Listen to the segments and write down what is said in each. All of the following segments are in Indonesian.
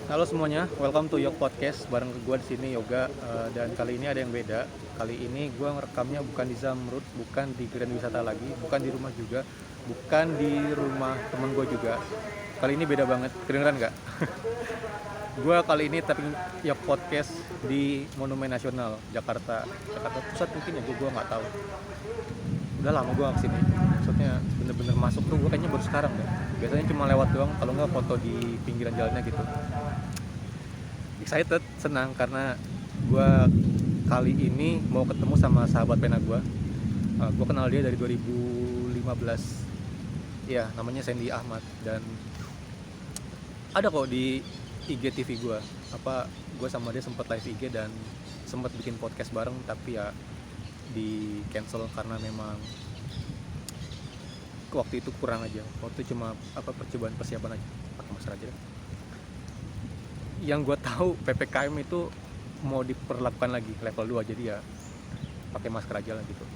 Halo semuanya, welcome to Yok Podcast. Bareng gue di sini Yoga, dan kali ini ada yang beda. Kali ini gue ngerekamnya bukan di Zamrud, bukan di Grand Wisata lagi, bukan di rumah juga, bukan di rumah temen gue juga. Kali ini beda banget, kedengeran nggak? Gue kali ini tapi Yok Podcast di Monumen Nasional Jakarta Pusat mungkin ya, gue nggak tahu. Udah lama gue kesini, maksudnya bener-bener masuk tuh gue kayaknya baru sekarang deh. Biasanya cuma lewat doang, kalau nggak foto di pinggiran jalannya gitu. Excited, senang karena gue kali ini mau ketemu sama sahabat pena gue. Gue kenal dia dari 2015. Ya, namanya Sandy Ahmad, dan ada kok di IGTV gue. Gue sama dia sempat live IG dan sempat bikin podcast bareng, tapi ya di cancel karena memang waktu itu kurang aja. Waktu itu cuma percobaan persiapan aja, pakai masker aja. Yang gue tahu PPKM itu mau diperlakukan lagi level 2, jadi ya pakai masker aja lah gitu.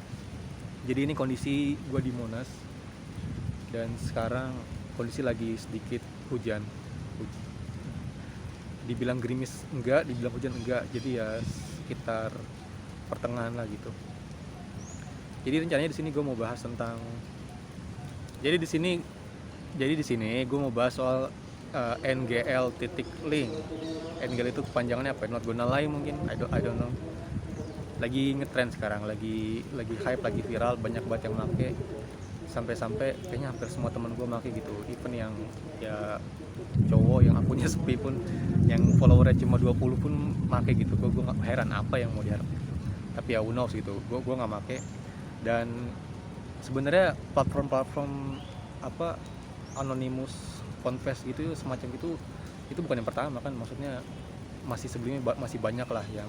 Jadi ini kondisi gue di Monas, dan sekarang kondisi lagi sedikit hujan. Dibilang gerimis enggak, dibilang hujan enggak, jadi ya sekitar pertengahan lah gitu. Jadi rencananya di sini gue mau bahas tentang jadi di sini gue mau bahas soal NGL.link. NGL itu kepanjangannya apa? Not gonna lie mungkin. I don't know. Lagi ngetrend sekarang, lagi hype, lagi viral, banyak banget yang make. Sampai kayaknya hampir semua teman gue make gitu. Even yang ya cowok yang akunnya sepi pun, yang followernya cuma 20 pun make gitu. Gue nggak heran apa yang mau diharap gitu. Tapi ya who knows gitu. Gue nggak make. Dan sebenarnya platform anonymous confess gitu semacam itu bukan yang pertama kan, maksudnya masih sebelumnya masih banyak lah yang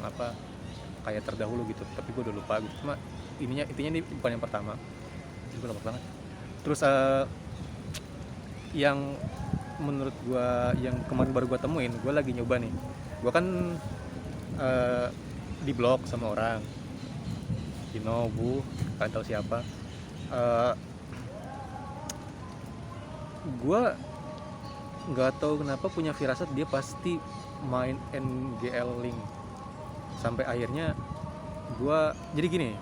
kayak terdahulu gitu, tapi gue udah lupa gitu. Cuma intinya ini bukan yang pertama. Jadi gue lupa banget. Terus yang menurut gue yang kemarin baru gue temuin, gue lagi nyoba nih. Gue kan di blog sama orang, kalian tahu siapa. Gue nggak tahu kenapa punya firasat dia pasti main NGL Link. Sampai akhirnya gue jadi gini,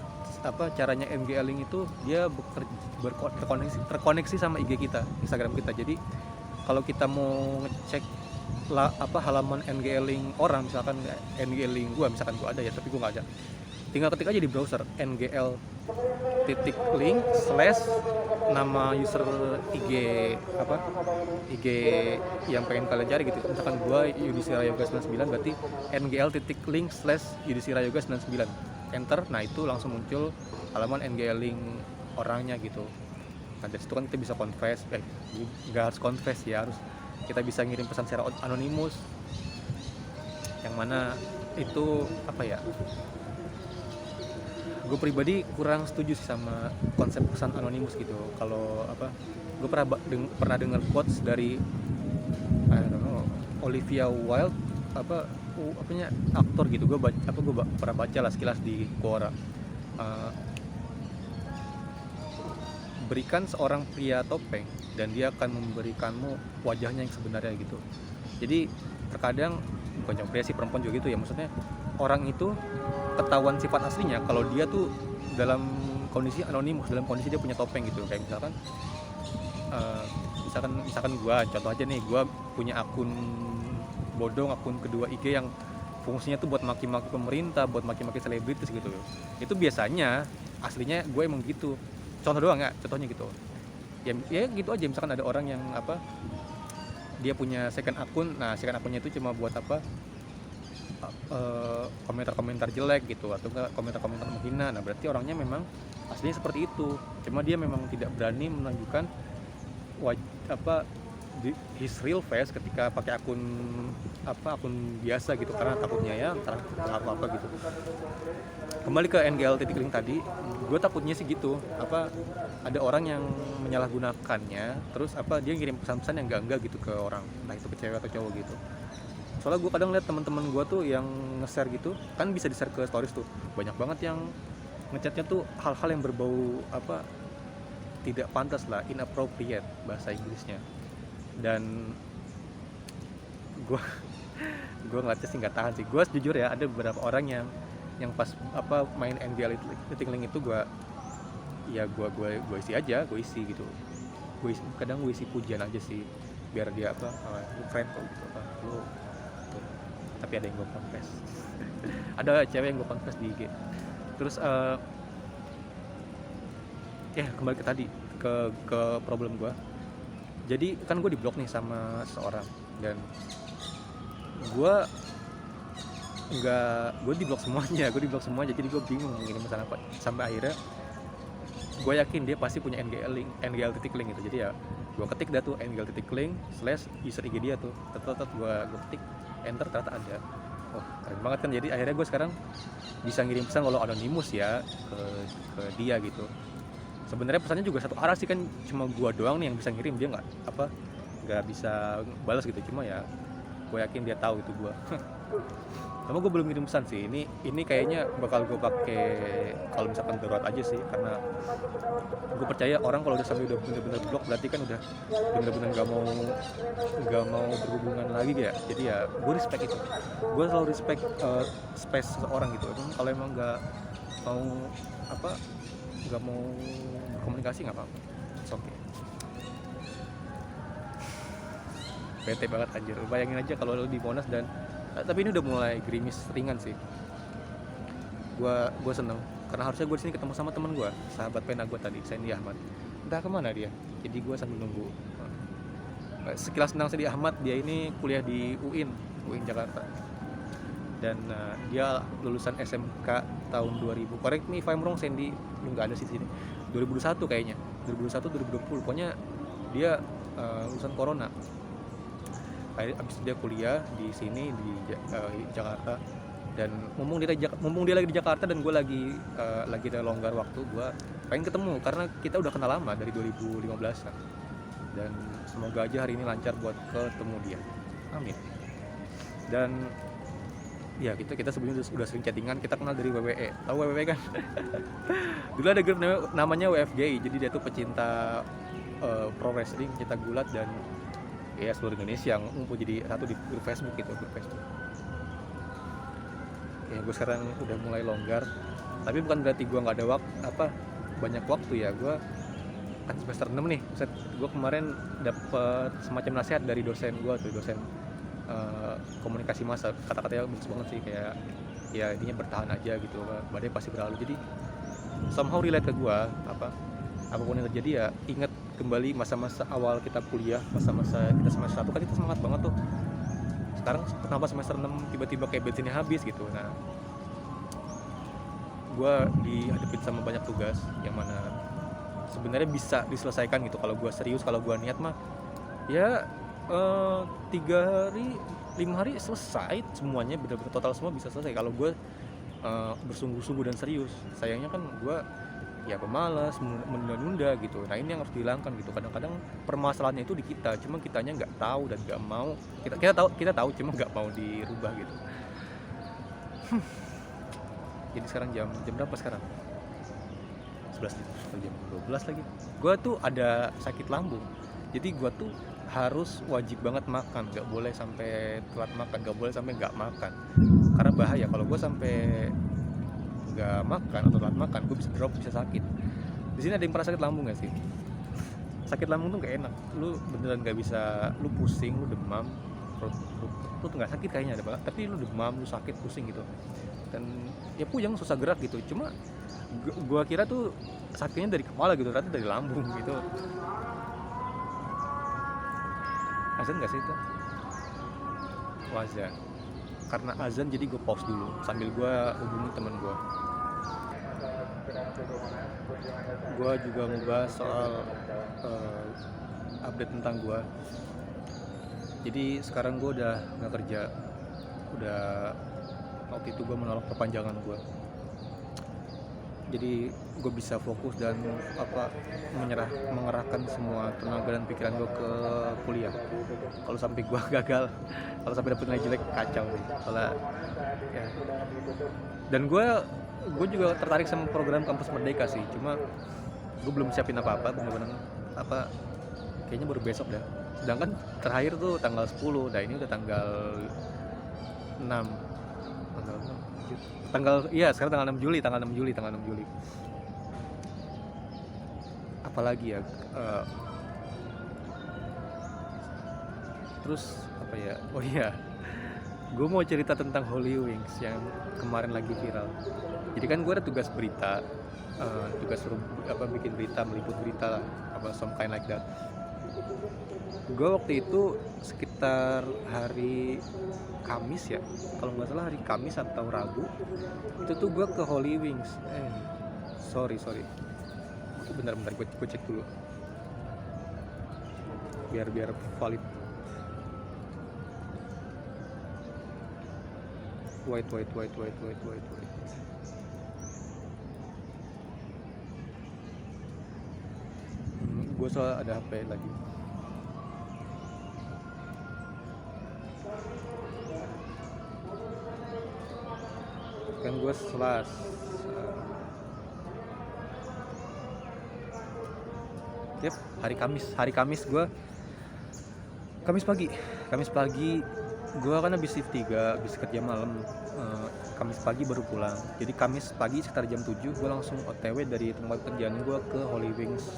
caranya NGL Link itu dia terkoneksi sama IG kita, Instagram kita. Jadi kalau kita mau ngecek halaman NGL Link orang, misalkan NGL Link gue, misalkan gue ada ya tapi gue nggak ada, tinggal ketik aja di browser ngl.link/ nama user IG yang pengen kalian cari gitu. Misalkan gua Yudhistira Yoga 99, berarti ngl.link/ Yudhistira Yoga 99, enter. Nah itu langsung muncul halaman NGL Link orangnya gitu. Nah dari situ kan kita bisa confess, nggak harus confess ya, harus kita bisa ngirim pesan secara anonimus, yang mana itu gue pribadi kurang setuju sih sama konsep pesan anonimus gitu. Kalau gue pernah dengar quotes dari Olivia Wilde, aktor gitu. Gue pernah baca lah sekilas di Quora. Berikan seorang pria topeng dan dia akan memberikanmu wajahnya yang sebenarnya gitu. Jadi terkadang bukan cuma pria sih, perempuan juga gitu ya, maksudnya orang itu ketahuan sifat aslinya kalau dia tuh dalam kondisi anonimus, dalam kondisi dia punya topeng gitu. Kayak misalkan gue contoh aja nih, gue punya akun bodong, akun kedua IG yang fungsinya tuh buat maki-maki pemerintah, buat maki-maki selebritis gitu. Itu biasanya aslinya gue emang gitu. Contoh doang ya, contohnya gitu ya gitu aja. Misalkan ada orang yang dia punya second akun, nah second akunnya itu cuma buat komentar-komentar jelek gitu, atau enggak komentar-komentar menghina. Nah berarti orangnya memang aslinya seperti itu, cuma dia memang tidak berani menunjukkan his real face ketika pakai akun biasa gitu, karena takutnya ya apa gitu. Kembali ke NGL.link tadi, gue takutnya sih gitu, ada orang yang menyalahgunakannya, terus dia ngirim pesan-pesan yang enggak gitu ke orang, entah itu ke cewek atau cowok gitu. Soalnya gue kadang lihat teman-teman gue tuh yang nge-share gitu, kan bisa di-share ke stories tuh, banyak banget yang ngechatnya tuh hal-hal yang berbau tidak pantas lah, inappropriate bahasa Inggrisnya. Dan gue gue ngeliatnya sih nggak tahan sih. Gue jujur ya, ada beberapa orang yang pas main NGL Titik Link itu gue isi aja, gue isi gitu. Kadang gue isi pujian aja sih, biar dia lu keren kok gitu, lu tuh. Tapi ada yang gue confess ada cewek yang gue confess di IG. Terus kembali ke tadi, ke problem gue. Jadi kan gue diblok nih sama seorang, dan gue diblok semuanya, jadi gue bingung ngirim pesan apa. Sampai akhirnya gue yakin dia pasti punya NGL Titik Link gitu. Jadi ya gue ketik dah tuh NGL Titik Link / user IG dia tuh, tetap gue ketik enter, ternyata ada. Wah, keren banget kan. Jadi akhirnya gue sekarang bisa ngirim pesan walau anonimus ya ke dia gitu. Sebenarnya pesannya juga satu arah sih kan, cuma gue doang nih yang bisa ngirim, dia nggak bisa balas gitu. Cuma ya gue yakin dia tahu itu gue. Sama gue belum ngirim pesan sih. Ini kayaknya bakal gue pakai kalau misalkan darurat aja sih, karena gue percaya orang kalau udah sampai udah bener-bener blok berarti kan udah bener-bener nggak mau berhubungan lagi ya. Jadi ya gue respect itu. Gue selalu respect space seseorang gitu. Kalau emang nggak mau berkomunikasi nggak apa-apa, it's okay. Bete banget anjir, bayangin aja kalau lo di Monas dan tapi ini udah mulai gerimis ringan sih. Gue seneng karena harusnya gue di sini ketemu sama teman gue, sahabat pena gue tadi, Sandy Ahmad. Entah kemana dia, jadi gue sambil nunggu. Sekilas tentang Sandy Ahmad, dia ini kuliah di UIN Jakarta, dan dia lulusan SMK tahun 2000. Correct me if I'm wrong, Sandy lu nggak ada sih di sini. 2021 kayaknya, 2020. Pokoknya dia lulusan Corona. Abis itu dia kuliah di sini di Jakarta, dan mumpung dia lagi di Jakarta dan gue lagi ada longgar waktu, gue pengen ketemu karena kita udah kenal lama dari 2015 kan. Dan semoga aja hari ini lancar buat ketemu dia, amin. Dan ya kita sebelumnya udah sering chattingan, kita kenal dari WWE. Tahu WWE kan? Dulu ada grup namanya WFGI, jadi dia tuh pecinta pro wrestling, pecinta gulat, dan ya seluruh Indonesia yang ngumpul jadi satu di grup Facebook gitu, Ya gue sekarang udah mulai longgar, tapi bukan berarti gue nggak ada banyak waktu ya. Gue kan semester 6 nih, gue kemarin dapet semacam nasihat dari dosen gue tuh, dosen komunikasi massa. Kata-katanya bagus banget sih, kayak ya intinya bertahan aja gitu, badai pasti berlalu. Jadi somehow relate ke gue, apapun yang terjadi ya ingat kembali masa-masa awal kita kuliah, masa-masa kita semester 1 kan kita semangat banget tuh. Sekarang kenapa semester 6 tiba-tiba kayak bensinnya habis gitu. Nah, gue dihadapin sama banyak tugas yang mana sebenarnya bisa diselesaikan gitu kalau gue serius, kalau gue niat mah ya 3 hari 5 hari selesai semuanya, benar-benar total semua bisa selesai kalau gue bersungguh-sungguh dan serius. Sayangnya kan gue ya pemalas, menunda-nunda gitu. Nah ini yang harus dihilangkan gitu. Kadang-kadang permasalahannya itu di kita, cuma kitanya nggak tahu dan nggak mau. Kita tahu cuma nggak mau dirubah gitu. Jadi sekarang jam berapa sekarang? 11 jam 12 lagi. Gue tuh ada sakit lambung, jadi gue tuh harus wajib banget makan, nggak boleh sampai telat makan, nggak boleh sampai nggak makan, karena bahaya kalau gue sampai nggak makan atau telat makan, gue bisa drop, bisa sakit. Di sini ada yang pernah sakit lambung nggak sih? Sakit lambung tuh nggak enak, lu beneran nggak bisa, lu pusing, lu demam, lu tuh nggak sakit kayaknya ada banget, tapi lu demam, lu sakit, pusing gitu, dan ya puyeng, susah gerak gitu. Cuma gue kira tuh sakitnya dari kepala gitu, ternyata dari lambung gitu. Azan nggak sih itu? Azan. Karena azan jadi gue pause dulu sambil gue hubungi teman gue. Gue juga ngebahas soal update tentang gue. Jadi sekarang gue udah nggak kerja, waktu itu gue menolak perpanjangan gue. Jadi gue bisa fokus dan mengerahkan semua tenaga dan pikiran gue ke kuliah. Kalau sampai gue gagal, kalau sampai dapet nilai jelek, kacau sih. Soalnya ya. Dan gue juga tertarik sama program Kampus Merdeka sih. Cuma gue belum siapin apa-apa, bener-bener kayaknya baru besok dah. sedangkan terakhir tuh tanggal 10. Nah ini udah tanggal 6, iya sekarang tanggal 6 Juli, tanggal 6 Juli. Apalagi ya, terus apa ya, oh iya, gue mau cerita tentang Holy Wings yang kemarin lagi viral. Jadi kan gue ada tugas berita, tugas suruh bikin berita, meliput berita lah, apa some kind like that. Gue waktu itu sekitar hari Kamis ya, kalau nggak salah hari Kamis atau Rabu, itu tuh gue ke Holy Wings. Sorry, bentar, gue cek dulu biar valid. Wait. Gue soal ada HP lagi. Kan gue selas. Yep, hari Kamis gue Kamis pagi gue kan habis shift 3, habis kerja malam. Kamis pagi baru pulang. Jadi Kamis pagi sekitar jam 7 gue langsung OTW dari tempat kerjaan gue ke Holy Wings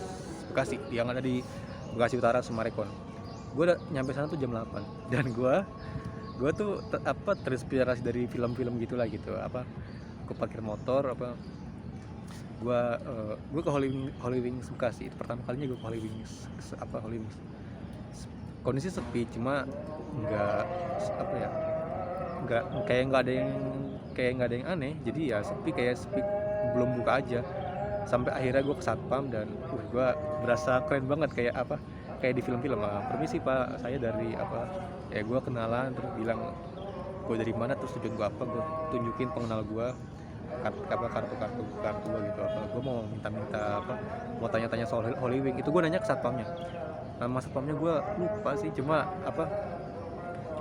Bekasi yang ada di Bekasi Utara, Sumarekon. Gue udah nyampe sana tuh jam 8 dan gue tuh terinspirasi dari film-film gitulah gitu. Gue parkir motor, gue ke Holy Wings Bekasi. Itu pertama kalinya gue ke Holy Wings. Kondisi sepi, cuma nggak ada yang aneh. Jadi ya sepi belum buka aja. Sampai akhirnya gue ke satpam dan gue berasa keren banget, kayak di film-film. Permisi pak, saya dari ya gue kenalan, terus bilang gue dari mana, terus tujuan gue apa, gue tunjukin pengenal gue, kartu gue gitu. Gue mau minta mau tanya-tanya soal Holy Wing. Itu gue nanya ke satpamnya. Nama satpamnya gue lupa sih, cuma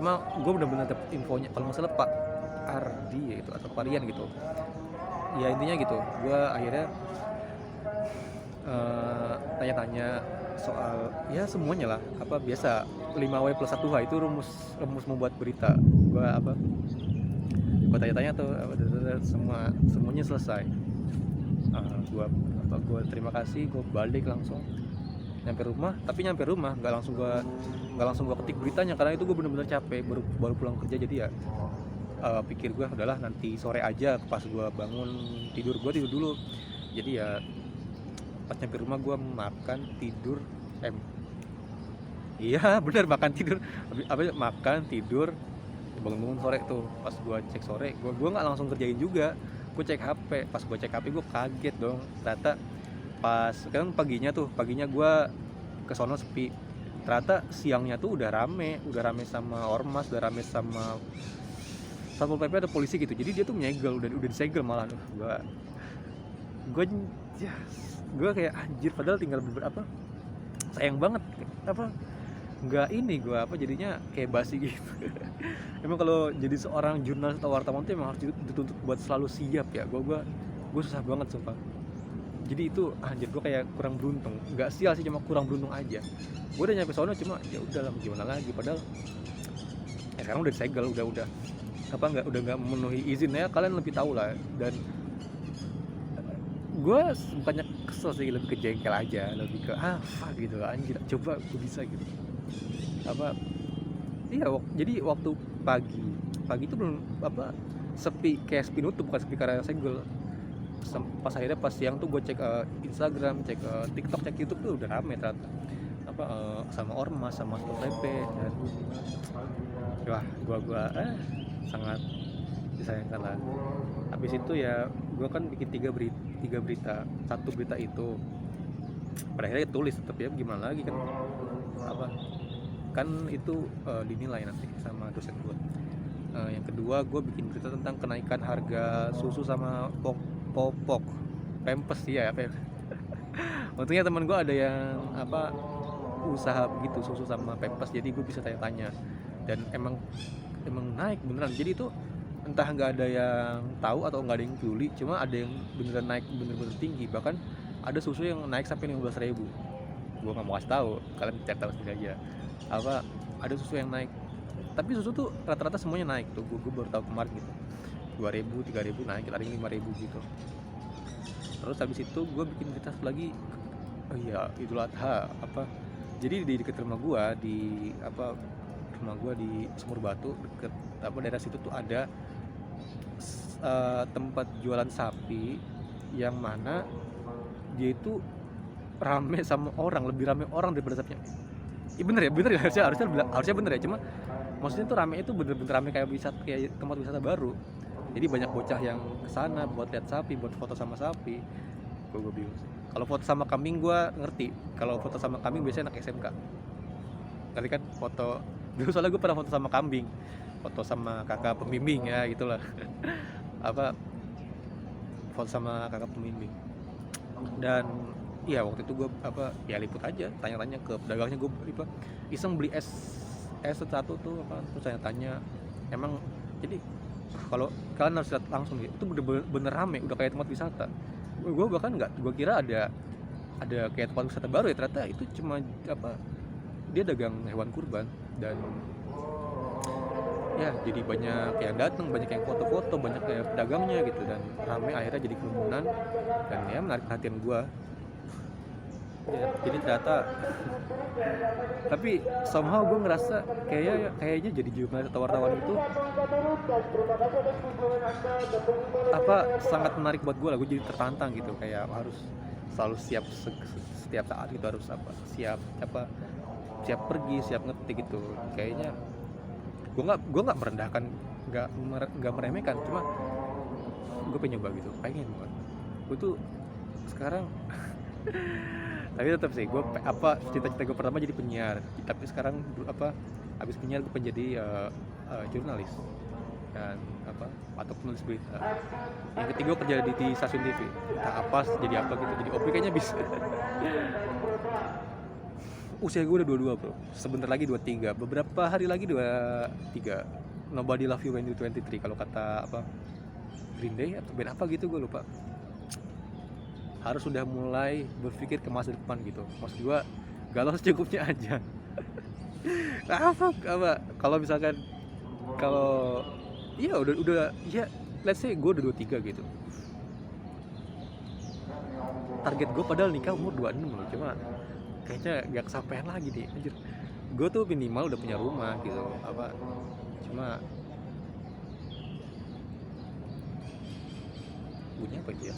gue benar-benar dapet infonya, kalau nggak salah Pak Ardi gitu atau Parian gitu ya, intinya gitu. Gue akhirnya tanya-tanya soal ya semuanya lah, biasa 5W+1H itu rumus membuat berita. Gue tanya-tanya tuh, semuanya selesai. Gue terima kasih, gue balik langsung nyampe rumah nggak langsung gue ketik beritanya, karena itu gue benar-benar capek, baru pulang kerja. Jadi ya pikir gue udahlah nanti sore aja, pas gue bangun tidur dulu. Jadi ya pas nyampe rumah gue makan tidur, iya benar, makan tidur, bangun sore tuh. Pas gue cek sore, gue nggak langsung kerjain juga, gue cek HP. Pas gue cek HP gue kaget dong, ternyata pas kan paginya gue ke sono sepi, ternyata siangnya tuh udah rame sama ormas, udah rame sama Satpol PP, ada polisi gitu. Jadi dia tuh menyegel, udah disegel malah. Gue kayak anjir, padahal tinggal sayang banget nggak ini gue jadinya kayak basi gitu. Emang kalau jadi seorang jurnalis atau wartawan tuh emang harus dituntut buat selalu siap ya. Gue susah banget sumpah. Jadi itu anjir, gue kayak kurang beruntung, nggak sial sih, cuma kurang beruntung aja. Gue udah nyampe sono, cuma ya udah lah, gimana lagi, padahal ya sekarang udah disegel, udah nggak memenuhi izin ya, kalian lebih tahu lah. Dan gue bukannya kesel sih, lebih ke jengkel aja, lebih ke gitu, anjir coba gue bisa gitu. Iya, jadi waktu pagi itu belum sepi, kayak sepi nutup, bukan sepi karena segel. Pas akhirnya pas siang tuh gue cek Instagram, cek TikTok, cek YouTube tuh udah rame ternyata, sama ormas, sama Satpol PP. Dan wah, gue sangat disayangkan lah. Habis itu ya gue kan bikin tiga berita. Satu berita itu pada akhirnya tulis, tetap ya gimana lagi kan, kan itu dinilai nanti sama dosen gue. Yang kedua, gue bikin berita tentang kenaikan harga susu sama popok Pampers ya. Untungnya teman gue ada yang usaha begitu, susu sama Pampers, jadi gue bisa tanya-tanya, dan emang naik beneran. Jadi itu entah nggak ada yang tahu atau nggak ada yang peduli, cuma ada yang beneran naik, bener-bener tinggi. Bahkan ada susu yang naik sampai 15.000. Gue nggak mau kasih tahu, kalian cari tahu sendiri aja. apa ada susu yang naik, tapi susu tuh rata-rata semuanya naik tuh, gue baru tahu kemarin gitu, 2.000 3.000 naik, ada yang 5.000 gitu. Terus habis itu gue bikin cerita lagi, oh iya Idul Adha apa, jadi di dekat rumah gue di apa, rumah gue di Sumur Batu deket apa daerah situ tuh ada tempat jualan sapi yang mana dia itu rame sama orang, lebih rame orang daripada sapinya. Iya bener ya harusnya bener ya, cuma maksudnya tuh rame itu bener-bener rame kayak wisata, kayak tempat wisata baru. Jadi banyak bocah yang kesana buat lihat sapi, buat foto sama sapi. Gue bingung sih. Kalau foto sama kambing gue ngerti, kalau foto sama kambing biasanya anak SMK. Tadi kan foto dulu soalnya gue pernah foto sama kambing, foto sama kakak pembimbing ya gitulah. Apa foto sama kakak pembimbing. Dan iya waktu itu gue apa ya liput aja, tanya-tanya ke pedagangnya, gue apa iseng beli es satu tuh apa, terus saya tanya emang jadi kalau kalian harus lihat langsung gitu, itu bener rame, udah kayak tempat wisata. Gue bahkan nggak, gue kira ada kayak tempat wisata baru ya, ternyata itu cuma apa, dia dagang hewan kurban. Dan ya jadi banyak yang datang, banyak yang foto-foto, banyak kayak pedagangnya gitu, dan rame akhirnya jadi kerumunan, dan ya menarik perhatian gue ya, jadi ternyata tapi somehow gue ngerasa kayaknya jadi jurnalis atau wartawan itu apa sangat menarik buat gue lah. Gue jadi tertantang gitu, kayak harus selalu siap setiap saat gitu, harus apa siap pergi, siap ngetik gitu. Kayaknya gue nggak merendahkan, nggak meremehkan, cuma gue pengen nyoba gitu, pengen banget. Gue tuh sekarang tapi tetap sih gue apa cita-cita gue pertama jadi penyiar, tapi sekarang apa habis penyiar gue pengen jadi jurnalis dan apa atau penulis berita. Yang ketiga gue kerja di stasiun TV, entah apa jadi apa gitu, jadi OP kayaknya bisa. Usia gue udah 22 bro, sebentar lagi 23, beberapa hari lagi 23. Nobody love you when you're 23 kalau kata apa Green Day atau band apa gitu, gue lupa. Harus sudah mulai berpikir ke masa depan gitu. Maksud gue galau secukupnya aja. apa kalau misalkan kalau iya udah ya let's say gue udah 23 gitu. Target gue padahal nikah umur 26 loh, cuma kayaknya gak kesampaian lagi nih anjir. Gue tuh minimal udah punya rumah gitu apa, cuma punya apa itu ya,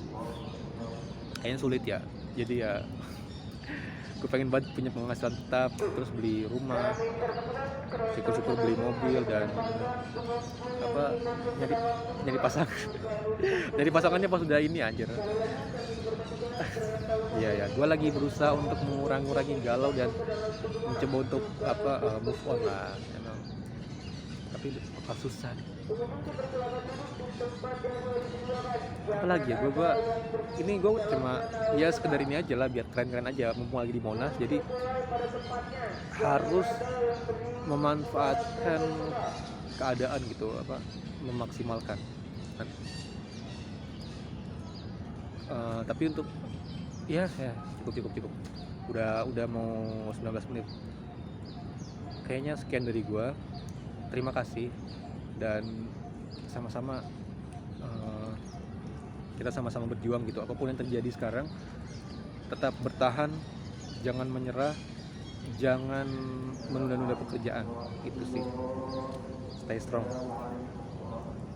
kayaknya sulit ya. Jadi ya gue pengen banget punya penghasilan tetap, terus beli rumah, syukur-syukur beli mobil, dan apa nyari pasangan. Jadi pasangannya pas udah ini anjir. Iya, gue lagi berusaha untuk mengurangi galau dan mencoba untuk apa move on lah emang, tapi bakal susah. Apalagi ya gue ini gue cuma ya sekedar ini aja lah, biar keren-keren aja mumpung lagi di Monas, jadi harus memanfaatkan keadaan gitu, apa memaksimalkan. Tapi untuk ya cukup udah mau 19 menit kayaknya. Sekian dari gue, terima kasih, dan sama-sama kita sama-sama berjuang gitu. Apapun yang terjadi sekarang, tetap bertahan, jangan menyerah, jangan menunda-nunda pekerjaan, itu sih. Stay strong.